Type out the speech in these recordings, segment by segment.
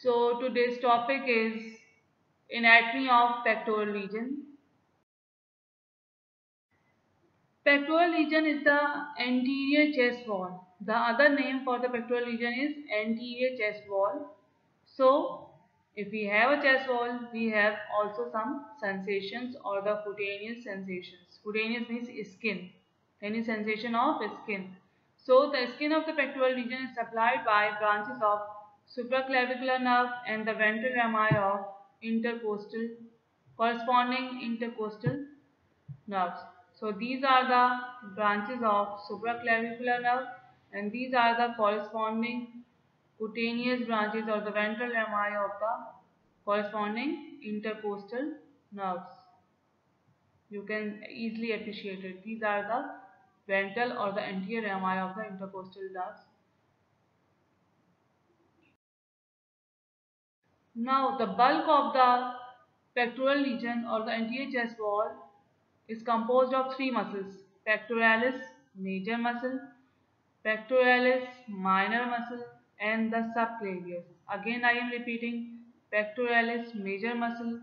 So today's topic is anatomy of pectoral region. Pectoral region is the anterior chest wall. The other name for the pectoral region is anterior chest wall. So if we have a chest wall, we have also some sensations or the cutaneous sensations. Cutaneous means skin, any sensation of skin. So the skin of the pectoral region is supplied by branches of supraclavicular nerve and the ventral rami of intercostal, corresponding intercostal nerves. So these are the branches of supraclavicular nerve and these are the corresponding cutaneous branches or the ventral rami of the corresponding intercostal nerves. You can easily appreciate it. These are the ventral or the anterior rami of the intercostal nerves. Now the bulk of the pectoral region or the anterior chest wall is composed of three muscles: pectoralis major muscle, pectoralis minor muscle, and the subclavius. Again I am repeating: pectoralis major muscle,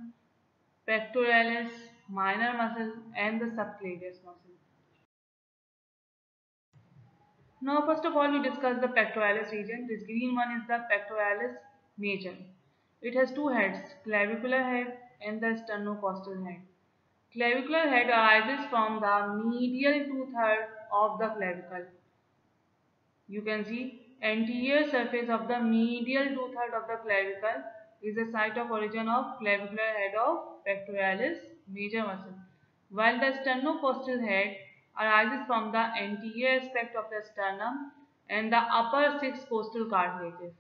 pectoralis minor muscle, and the subclavius muscle. Now first of all we discuss the pectoralis region. This green one is the pectoralis major. It has two heads, clavicular head and the sternocostal head. Clavicular head arises from the medial two-thirds of the clavicle. You can see anterior surface of the medial two-thirds of the clavicle is the site of origin of clavicular head of pectoralis major muscle, while the sternocostal head arises from the anterior aspect of the sternum and the upper six costal cartilages.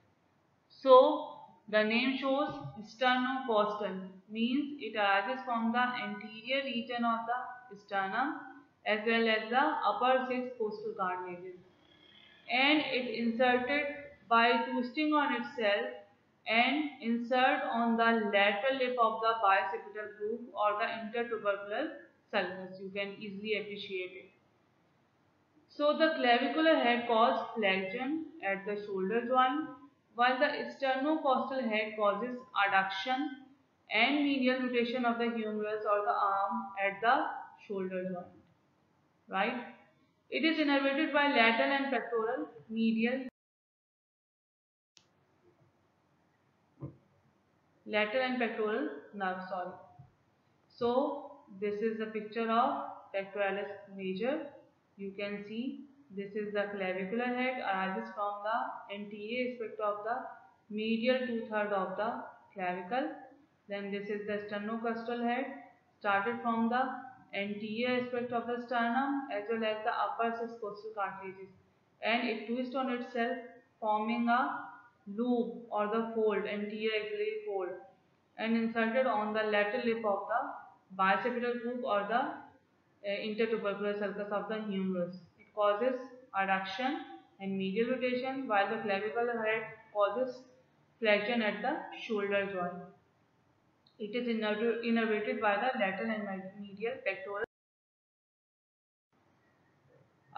So the name shows sternocostal means it arises from the anterior region of the sternum as well as the upper six costal cartilages, and it inserted by twisting on itself and insert on the lateral lip of the bicipital groove or the intertubercular sulcus. You can easily appreciate it. So the clavicular head causes flexion at the shoulder joint, while the sternocostal head causes adduction and medial rotation of the humerus or the arm at the shoulder joint. Right? It is innervated by lateral and pectoral pectoral nerve. Sorry. So this is the picture of pectoralis major. You can see this is the clavicular head arises from the anterior aspect of the medial two-thirds of the clavicle. Then this is the sternocostal head started from the anterior aspect of the sternum as well as the upper six costal cartilages, and it twists on itself forming a loop or the fold, anterior axillary fold, and inserted on the lateral lip of the bicipital groove or the intertubercular sulcus of the humerus. It causes adduction and medial rotation, while the clavicular head causes flexion at the shoulder joint. It is innervated by the lateral and medial pectoral.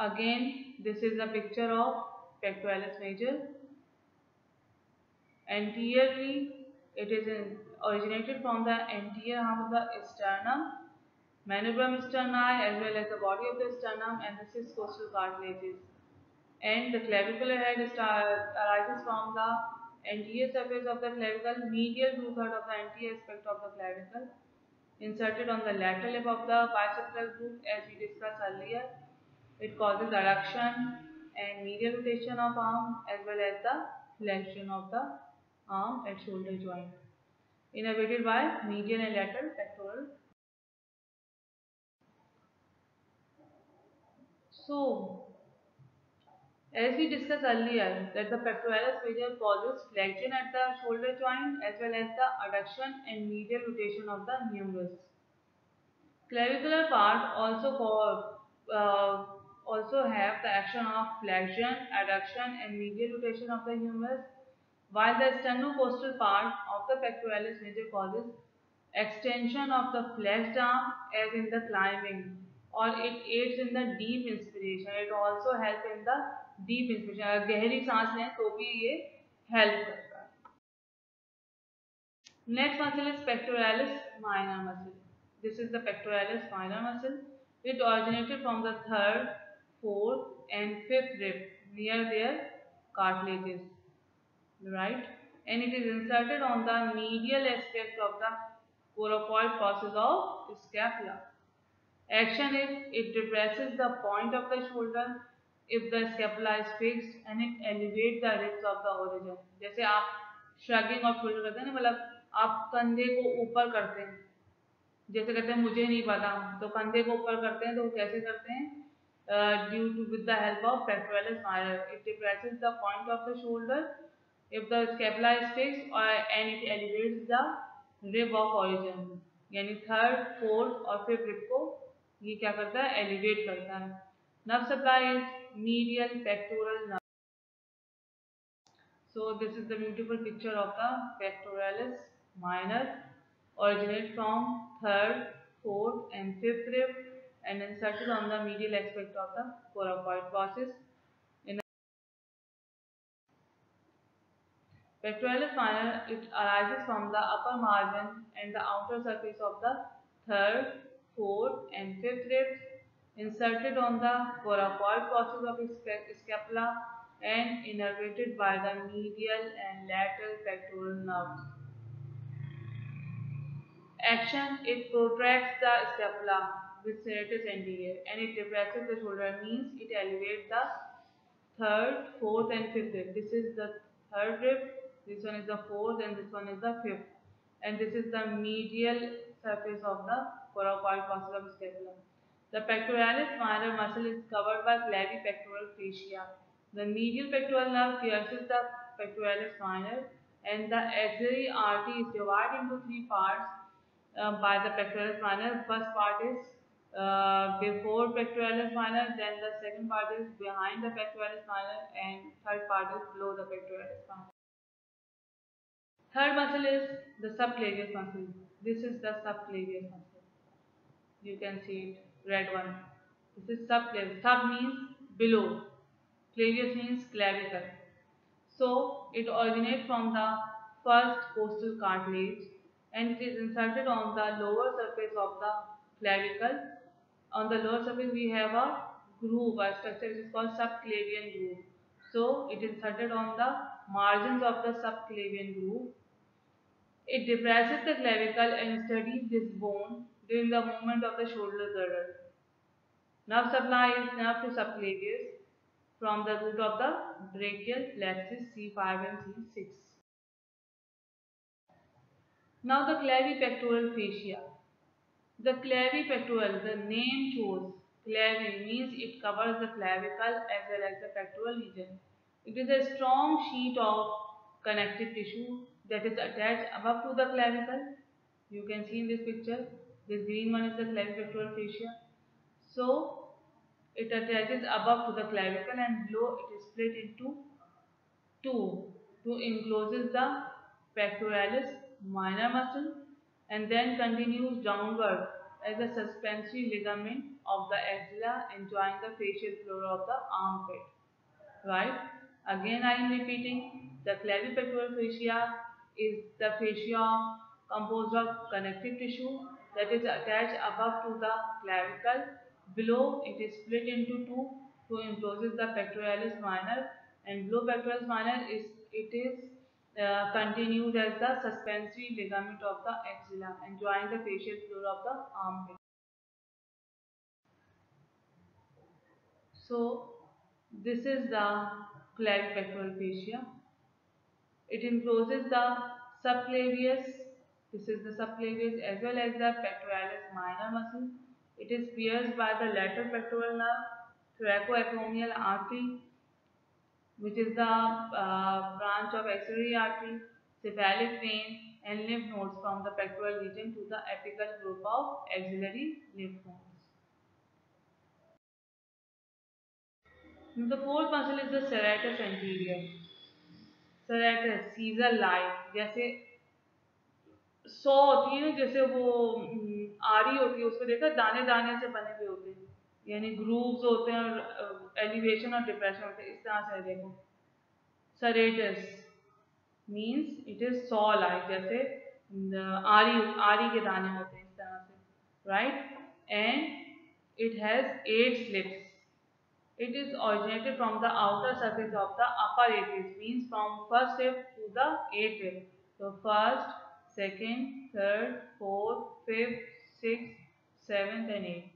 Again, this is a picture of pectoralis major. Anteriorly, it is originated from the anterior half of the sternum, manubrium sterni, as well as the body of the sternum and the six costal cartilages. And the clavicular head arises from the anterior surface of the clavicle, medial two-thirds of the anterior aspect of the clavicle, inserted on the lateral lip of the bicipital groove as we discussed earlier. It causes adduction and medial rotation of arm as well as the flexion of the arm at shoulder joint, innervated by medial and lateral pectoral. So, as we discussed earlier, that the pectoralis major causes flexion at the shoulder joint as well as the adduction and medial rotation of the humerus. Clavicular part also have the action of flexion, adduction, and medial rotation of the humerus, while the sternocostal part of the pectoralis major causes extension of the flexed arm as in the climbing, or it aids in the deep inspiration. It also helps in the deep inspiration. अगर गहरी सांस लें तो भी ये help करता है. Next muscle is pectoralis minor muscle. This is the pectoralis minor muscle. It originated from the third, fourth, and fifth rib near their cartilages, right? And it is inserted on the medial aspect of the coracoid process of scapula. Action is it depresses the point of the shoulder if the scapula is fixed and it elevates the ribs of the origin. जैसे आप shrugging of shoulder करते हैं ना, मतलब आप कंधे को ऊपर करते हैं, जैसे कहते हैं मुझे नहीं पता, तो कंधे को ऊपर करते हैं तो कैसे करते हैं, due to with the help of pectoralis minor it depresses the point of the shoulder if the scapula is fixed and it elevates the rib of origin, यानी थर्ड फोर्थ और फिफ्थ रिब को ये क्या करता है, elevate करता है. Nerve supply is medial pectoral nerve. So this is the beautiful picture of the pectoralis minor, originate from third, fourth and fifth rib and inserted on the medial aspect of the coracoid process. In pectoralis minor, it arises from the upper margin and the outer surface of the third, fourth and fifth ribs, inserted on the coracoid process of scapula and innervated by the medial and lateral pectoral nerves. Action, it protracts the scapula with serratus anterior and it depresses the shoulder, means it elevates the third, fourth and fifth rib. This is the third rib, this one is the fourth and this one is the fifth. And this is the medial surface of the coracoid process of scapula. The pectoralis minor muscle is covered by clavipectoral fascia. The medial pectoral nerve pierces the pectoralis minor and the axillary artery is divided into three parts by the pectoralis minor. First part is before pectoralis minor, then the second part is behind the pectoralis minor, and third part is below the pectoralis minor. Third muscle is the subclavius muscle. This is the subclavius muscle. You can see it, red one. This is subclavius. Sub means below. Clavius means clavicle. So it originates from the first costal cartilage and it is inserted on the lower surface of the clavicle. On the lower surface we have a groove, a structure which is called subclavian groove. So it is inserted on the margins of the subclavian groove. It depresses the clavicle and steadies this bone during the movement of the shoulder girdle. Nerve supply is nerve to subclavius from the root of the brachial plexus C5 and C6. Now the clavipectoral fascia. The clavipectoral, the name shows, clavi means it covers the clavicle as well as the pectoral region. It is a strong sheet of connective tissue that is attached above to the clavicle. You can see in this picture, this green one is the clavipectoral fascia. So it attaches above to the clavicle and below it is split into two. Two encloses the pectoralis minor muscle and then continues downward as a suspensory ligament of the axilla enjoying the facial floor of the armpit. Right? Again I am repeating, the clavipectoral fascia is the fascia composed of connective tissue that is attached above to the clavicle. Below it is split into two to encloses the pectoralis minor and below pectoralis minor it is continued as the suspensory ligament of the axilla enjoying the facial floor of the armpit. So this is the clavipectoral fascia. It encloses the subclavius, this is the subclavius as well as the pectoralis minor muscle. It is pierced by the lateral pectoral nerve, thoracoacromial artery, which is the branch of axillary artery, cephalic vein, and lymph nodes from the pectoral region to the apical group of axillary lymph nodes. The fourth muscle is the serratus anterior. Serratus, scissor like, जैसे saw होती है ना, जैसे वो आरी होती है उसको देखा, दाने दाने से बने हुए होते हैं, यानी ग्रूव्स होते हैं और एलिवेशन और डिप्रेशन होते हैं, इस तरह से देखो. Serratus means it is saw like, जैसे आरी के दाने होते हैं इस तरह से, right, and it has 8 slips. It is originated from the outer surface of the upper 8 ribs, means from first rib to the 8th rib. So first, second, third, fourth, fifth, sixth, seventh, and eighth.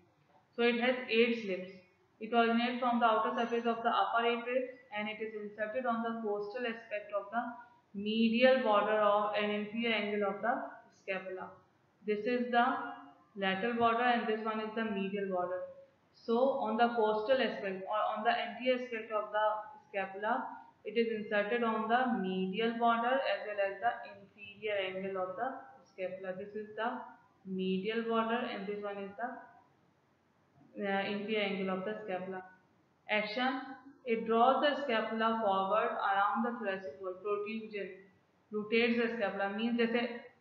So it has 8 slips. It originates from the outer surface of the upper 8 ribs and it is inserted on the costal aspect of the medial border of an inferior angle of the scapula. This is the lateral border and this one is the medial border. So on the costal aspect or on the anterior aspect of the scapula, it is inserted on the medial border as well as the inferior angle of the scapula. This is the medial border and this one is the inferior angle of the scapula. Action: it draws the scapula forward around the thoracic wall. Protrusion: rotates the scapula. Means जैसे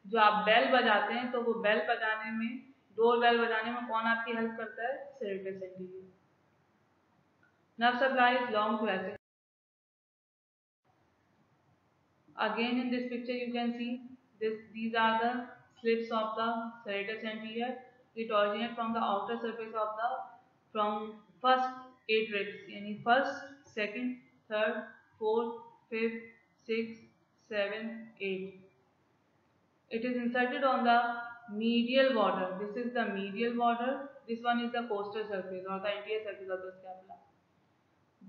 जो आप bell बजाते हैं तो वो bell बजाने में, door bell बजाने में कौन आपकी हेल्प करता है? Serratus anterior. Nerve supply is long thoracic. Again in this picture you can see these are the slips of the serratus anterior. It originates from the outer surface of the from first 8 ribs, yani first, second, third, fourth, fifth, sixth, seventh, eighth. It is inserted on the medial border. This is the medial border. This one is the costal surface or the anterior surface of the scapula.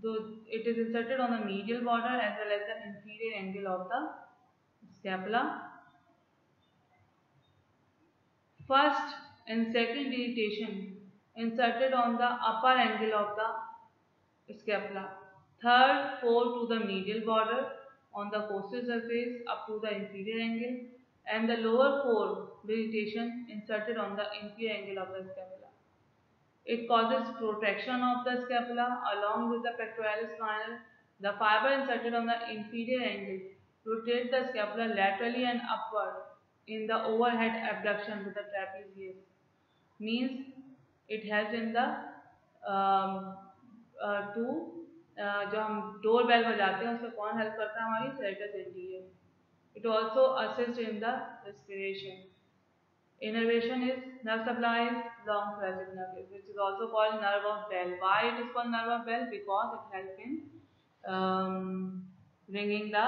Though it is inserted on the medial border as well as the inferior angle of the scapula. First and second irritation inserted on the upper angle of the scapula. Third, fourth to the medial border on the costal surface up to the inferior angle, and the lower four irritation inserted on the inferior angle of the scapula. It causes protraction of the scapula along with the pectoralis spinal. The fiber inserted on the inferior angle rotates the scapula laterally and upward in the overhead abduction with the trapezius. Means it helps in the जो हम door bell बजाते हैं उसमें कौन help करता है? हमारी serratus anterior. It also assists in the respiration. Innervation is nerve supply is long thoracic nerve, which is also called nerve of Bell. Why it is called nerve of Bell? Because it helps in ringing the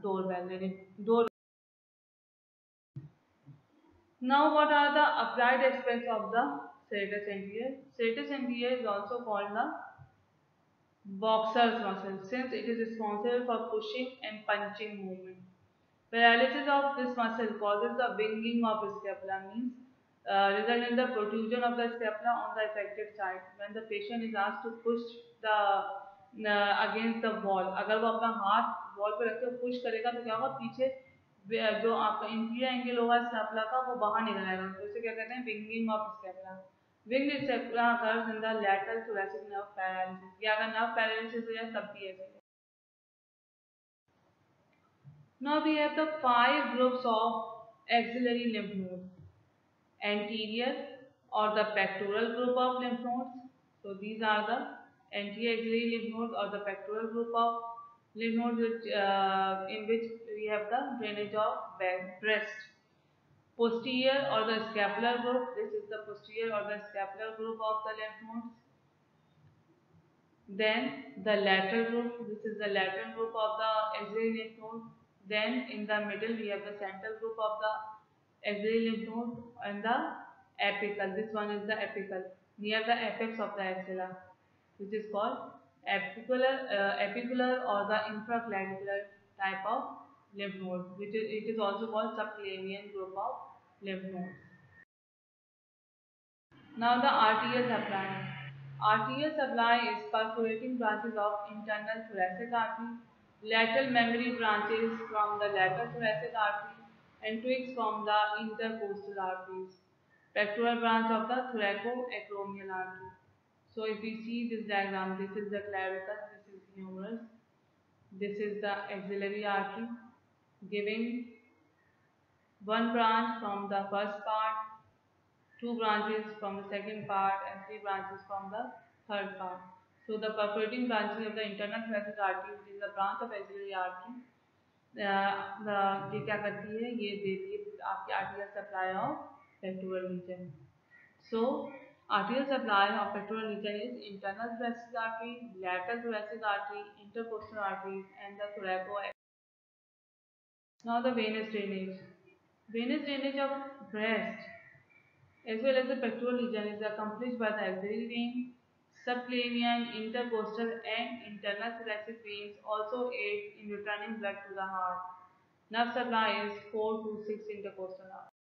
doorbell. Now, what are the upright aspects of the serratus anterior? Serratus anterior is also called the boxer's muscle since it is responsible for pushing and punching movement. Paralysis of this muscle causes the winging of scapula, means result in the protrusion of the scapula on the affected side. When the patient is asked to push the against the wall, अगर वो अपना हाथ wall पे रख के push करेगा तो क्या होगा? पीछे जो आपका इंफीरियर एंगल होगा स्कैपुला का वो बाहर निकल आएगा. तो इसे क्या कहते हैं? Winging of scapula. Winged scapula occurs in the lateral thoracic nerve paralysis. या अगर nerve paralysis हो जाए तब भी ऐसे. Now we have the 5 groups of axillary lymph nodes. Anterior or the pectoral group of lymph nodes. So these are the anterior axillary lymph nodes or the pectoral group of lymph nodes in which we have the drainage of breast. Posterior or the scapular group. This is the posterior or the scapular group of the lymph nodes. Then the lateral group. This is the lateral group of the axillary lymph node. Then in the middle we have the central group of the axillary lymph node and the apical. This one is the apical near the apex of the axilla, which is called apicular or the infraclavicular type of lymph node, which is, it is also called subclavian group of lymph nodes. Now the arterial supply. Arterial supply is perforating branches of internal thoracic artery, lateral memory branches from the lateral thoracic artery, and twigs from the intercostal arteries. Pectoral branch of the thoracoacromial artery. So if we see this diagram, this is the clavicle, this is humerus, this is the axillary artery, giving one branch from the first part, two branches from the second part, and three branches from the third part. So the perforating branches of the internal thoracic artery, which is the branch of axillary artery, ये क्या करती है, ये देती है आपकी आर्टियल supply of pectoral region. So, arterial supply of pectoral region is internal thoracic artery, lateral thoracic artery, intercostal arteries, and the thoracoaxial. Now the venous drainage. Venous drainage of breast as well as the pectoral region is accomplished by the axillary vein, subclavian, intercostal, and internal thoracic veins also aid in returning blood to the heart. Nerve supply is 4 to 6 intercostal arteries.